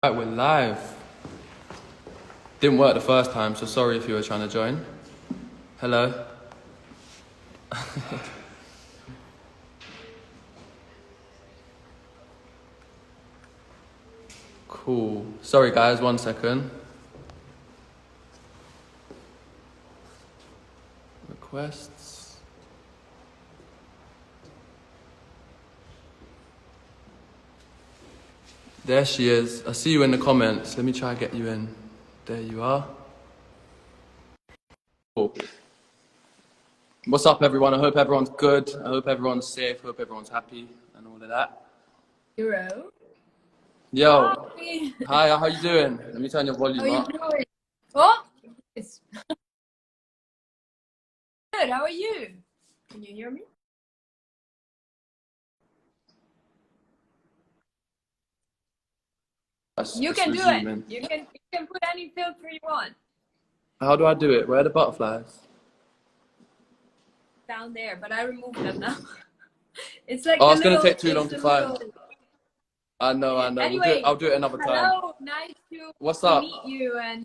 Right, we're live. Didn't work the first time, so sorry if you were trying to join. Hello. Cool. Sorry guys, 1 second. Requests. There she is. I see you in the comments. Let me try to get you in. There you are. Cool. What's up, everyone? I hope everyone's good. I hope everyone's safe. I hope everyone's happy and all of that. Euro. Yo. Hi. Hi, how you doing? Let me turn your volume How are up. you doing? Oh, it's good. How are you? Can you hear me? You can do it. You can put any filter you want. How do I do it? Where are the butterflies? Down there, but I removed them now. It's like Oh, a it's gonna little. take too long to find. I know. Anyway, I'll do it another time. hello. Nice to What's up? meet you. And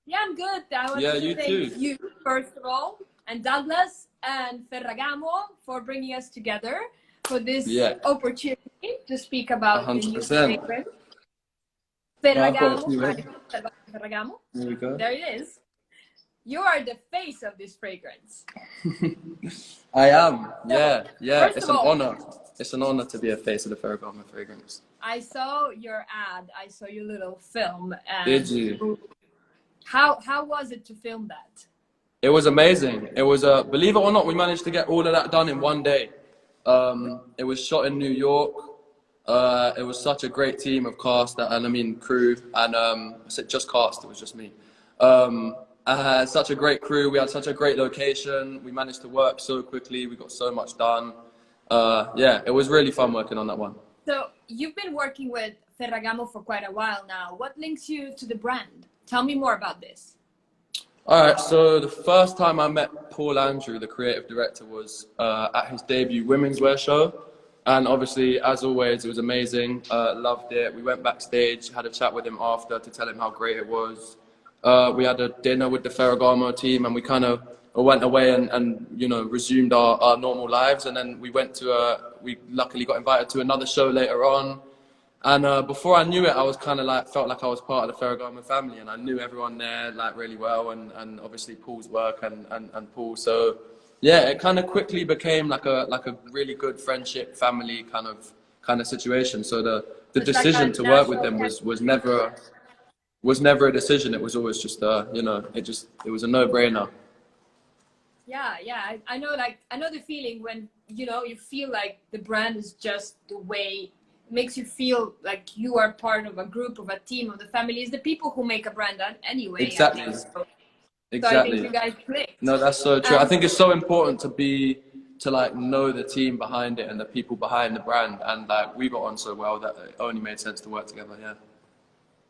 yeah, I'm good. I want Yeah, to you thank too. you first of all, and Douglas and Ferragamo for bringing us together for this opportunity to speak about the new 100%. fragrance. I've got a Ferragamo, few in. Ferragamo. There we go. There it is. You are the face of this fragrance. I am. Yeah. First It's of an all, honor. It's an honor to be a face of the Ferragamo fragrance. I saw your ad. I saw your little film. And Did you? How was it to film that? It was amazing. It was believe it or not, we managed to get all of that done in one day. It was shot in New York. It was such a great team of cast and I mean crew, and I said just cast. It was just me. I had such a great crew. We had such a great location. We managed to work so quickly. We got so much done. Yeah, it was really fun working on that one. So you've been working with Ferragamo for quite a while now. What links you to the brand? Tell me more about this. All right, so the first time I met Paul Andrew, the creative director, was at his debut women's wear show. And obviously, as always, it was amazing. Loved it. We went backstage, had a chat with him after to tell him how great it was. We had a dinner with the Ferragamo team, and we kind of went away and you know, resumed our normal lives. And then we went to we luckily got invited to another show later on. And before I knew it, I was kind of like, felt like I was part of the Ferragamo family, and I knew everyone there like really well, and obviously Paul's work and Paul. So yeah, it kind of quickly became like a really good friendship, family kind of situation. So the decision to work with them was never a decision. It was always just you know, it was a no-brainer. Yeah, I know, like, I know the feeling when, you know, you feel like the brand is just the way, makes you feel like you are part of a group, of a team, of the family. It's the people who make a brand anyway. Exactly. So Exactly. I think you guys clicked. No, that's so true. I think it's so important to like know the team behind it and the people behind the brand, and like we got on so well that it only made sense to work together. Yeah.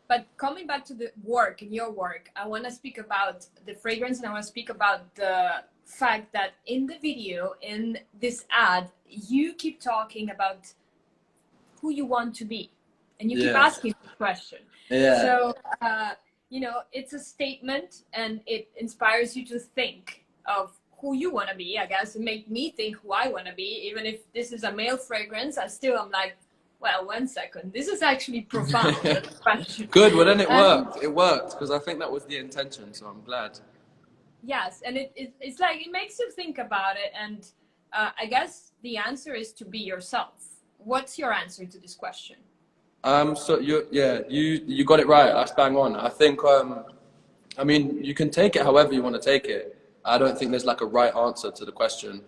But coming back to the work and your work, I want to speak about the fragrance, and I want to speak about the fact that in the video, in this ad, you keep talking about who you want to be, and you keep asking the question. Yeah. So, you know, it's a statement, and it inspires you to think of who you want to be. I guess it made me think who I want to be. Even if this is a male fragrance, I still am like, well, 1 second. This is actually profound. Good. Well, then it worked. It worked because I think that was the intention. So I'm glad. Yes, and it's like it makes you think about it, and I guess the answer is to be yourself. What's your answer to this question? So you got it right. That's bang on. I think I mean, you can take it however you want to take it. I don't think there's like a right answer to the question.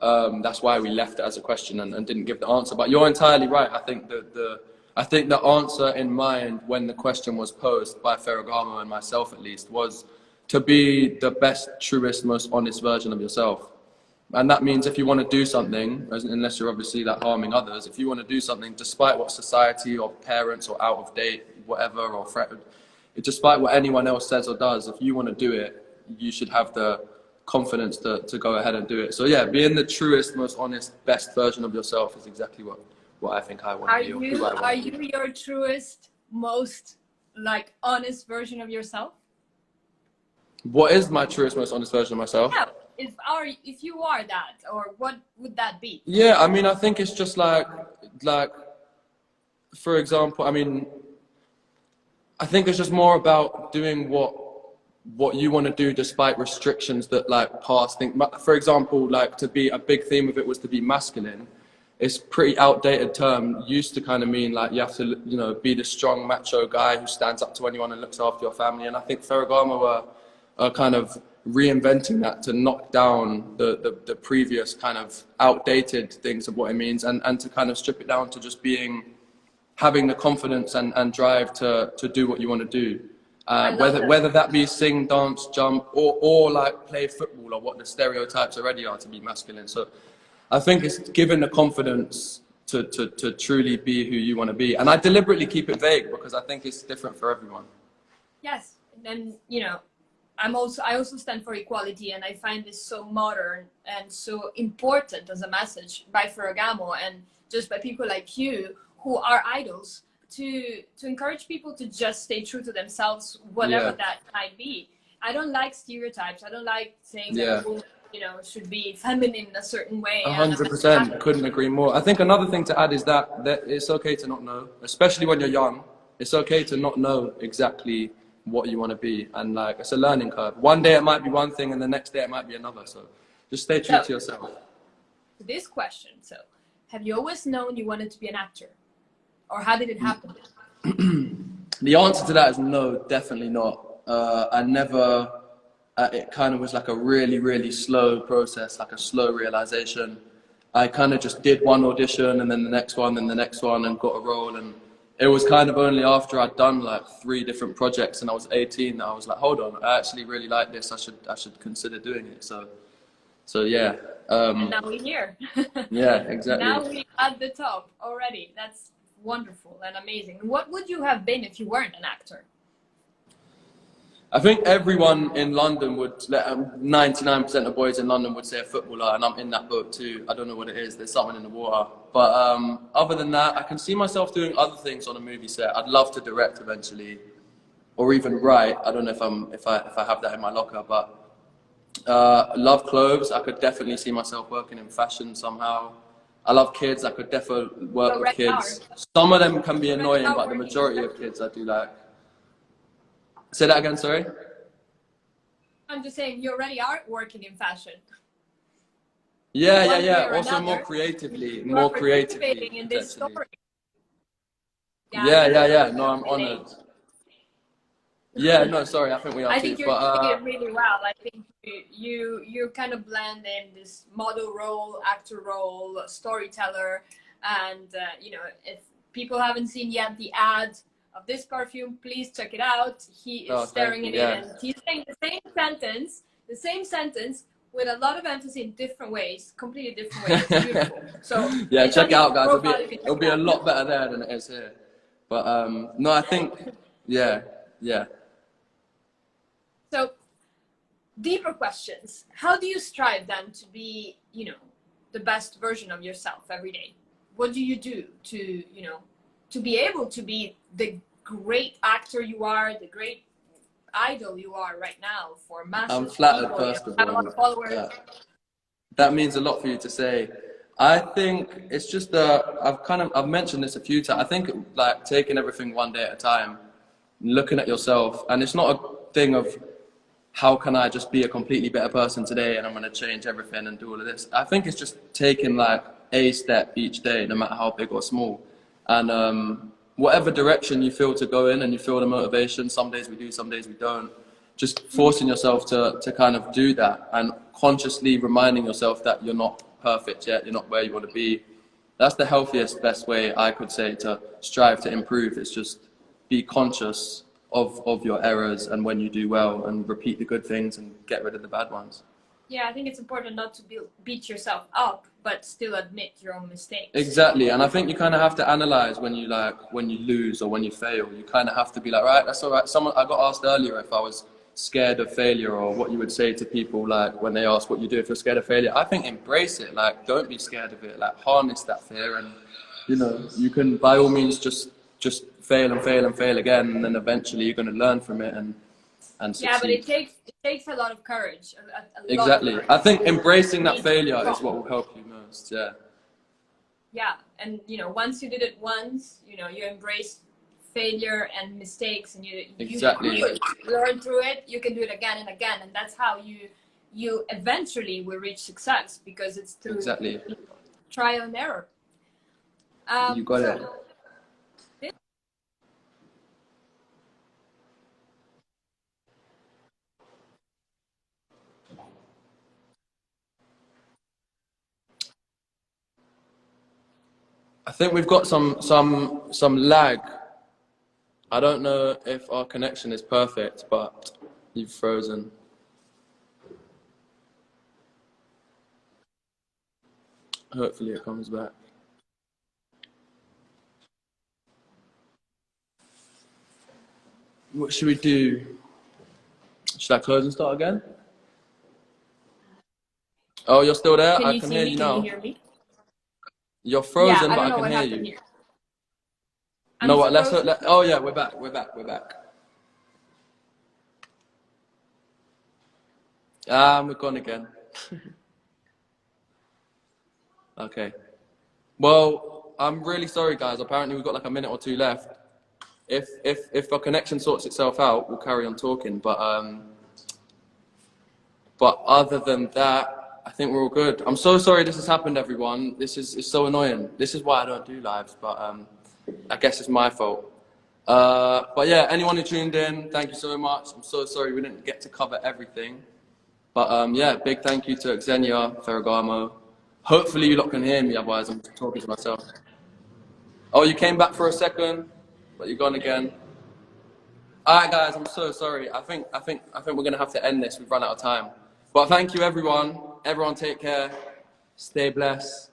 That's why we left it as a question and didn't give the answer. But you're entirely right. I think the answer in mind when the question was posed by Ferragamo and myself at least was to be the best, truest, most honest version of yourself. And that means if you want to do something, unless you're obviously like harming others, if you want to do something despite what society or parents or out of date, whatever, or despite what anyone else says or does, if you want to do it, you should have the confidence to go ahead and do it. So yeah, being the truest, most honest, best version of yourself is exactly what I think I want to be, or who I want to be. Are you your truest, most like honest version of yourself? What is my truest, most honest version of myself? Yeah, if you are that, or what would that be? Yeah, I mean, I think it's just like, for example, I mean, I think it's just more about doing what you want to do despite restrictions that like past think. For example, like to be a big theme of it was to be masculine. It's pretty outdated term. Used to kind of mean like you have to, you know, be the strong macho guy who stands up to anyone and looks after your family. And I think Ferragamo are kind of reinventing that to knock down the previous kind of outdated things of what it means, and to kind of strip it down to just having the confidence and drive to do what you want to do. Whether that be sing, dance, jump, or like play football, or what the stereotypes already are to be masculine. So I think it's given the confidence to truly be who you want to be. And I deliberately keep it vague because I think it's different for everyone. Yes, and you know, I also stand for equality, and I find this so modern and so important as a message by Ferragamo and just by people like you who are idols, to encourage people to just stay true to themselves, whatever that might be. I don't like stereotypes. I don't like saying that a woman, you know, should be feminine in a certain way. 100%, couldn't agree more. I think another thing to add is that it's okay to not know, especially when you're young. It's okay to not know exactly what you want to be, and like it's a learning curve. One day it might be one thing, and the next day it might be another. So just stay true to yourself. To this question, so have you always known you wanted to be an actor, or how did it happen? The answer to that is no, definitely not. I never. It kind of was like a really, really slow process, like a slow realization. I kind of just did one audition, and then the next one, and the next one, and got a role. And it was kind of only after I'd done like 3 different projects and I was 18 that I was like, hold on, I actually really like this. I should consider doing it. So yeah. And now we're here. Yeah, exactly. Now we're at the top already. That's wonderful and amazing. What would you have been if you weren't an actor? I think everyone in London would, 99% of boys in London would say a footballer, and I'm in that boat too. I don't know what it is, there's something in the water. But other than that, I can see myself doing other things on a movie set. I'd love to direct eventually, or even write. I don't know if I have that in my locker, but love clothes. I could definitely see myself working in fashion somehow. I love kids. I could definitely work with kids. Some of them can be annoying, but the majority of kids I do like. Say that again, sorry? I'm just saying, you already are working in fashion. Yeah. Also more creatively. More creatively. In this story. Yeah. No, I'm honored. Yeah, no, sorry, I think we are too. I think you're doing it really well. I think you kind of blend in this model role, actor role, storyteller, and you know, if people haven't seen yet the ad of this perfume, please check it out. He is staring at it, and he's saying the same sentence with a lot of emphasis in different ways, completely different ways. It's beautiful. So yeah, check it out, guys. It'll be a lot better there than it is here. But no, I think yeah. So deeper questions. How do you strive then to be, you know, the best version of yourself every day? What do you do to, you know, to be able to be the great actor you are, the great idol you are right now for massive I'm flattered, people, first of all. followers? That means a lot for you to say. I think it's just I've mentioned this a few times. I think like taking everything one day at a time, looking at yourself, and it's not a thing of how can I just be a completely better person today and I'm going to change everything and do all of this. I think it's just taking like a step each day, no matter how big or small. And whatever direction you feel to go in and you feel the motivation, some days we do, some days we don't, just forcing yourself to kind of do that and consciously reminding yourself that you're not perfect yet, you're not where you want to be. That's the healthiest, best way I could say to strive to improve. It's just be conscious of your errors, and when you do well, and repeat the good things and get rid of the bad ones. Yeah, I think it's important not to beat yourself up, but still admit your own mistakes. Exactly, and I think you kind of have to analyze when you lose or when you fail. You kind of have to be like, right, that's all right. I got asked earlier if I was scared of failure, or what you would say to people like when they ask what you do if you're scared of failure. I think embrace it. Like, don't be scared of it. Like, harness that fear, and you know, you can by all means just just fail and fail and fail again, and then eventually you're going to learn from it and succeed. Yeah, but it takes a lot of courage. Exactly. Lot of I think embracing that Need failure to is what will help you most. Yeah. Yeah, and once you did it once, you embrace failure and mistakes, and you Exactly. learn through it. You can do it again and again, and that's how you eventually will reach success, because it's through Exactly. trial and error. You got it. I think we've got some lag. I don't know if our connection is perfect, but you've frozen. Hopefully it comes back. What should we do? Should I close and start again? Oh, you're still there? Can I you can see hear me? you Can you now. hear me? You're Yeah, frozen, I but don't I know can what hear happened you. here. No, I'm what? frozen? Oh yeah, we're back. We're back. We're back. We're gone again. Okay. Well, I'm really sorry, guys. Apparently, we've got like a minute or two left. If our connection sorts itself out, we'll carry on talking. But other than that, I think we're all good. I'm so sorry this has happened, everyone. It's so annoying. This is why I don't do lives. But I guess it's my fault. But yeah, anyone who tuned in, thank you so much. I'm so sorry we didn't get to cover everything. But yeah, big thank you to Xenia Ferragamo. Hopefully you lot can hear me, otherwise I'm talking to myself. Oh, you came back for a second, but you're gone again. All right, guys, I'm so sorry. I think we're gonna have to end this. We've run out of time. But thank you, everyone. Everyone, take care. Stay blessed.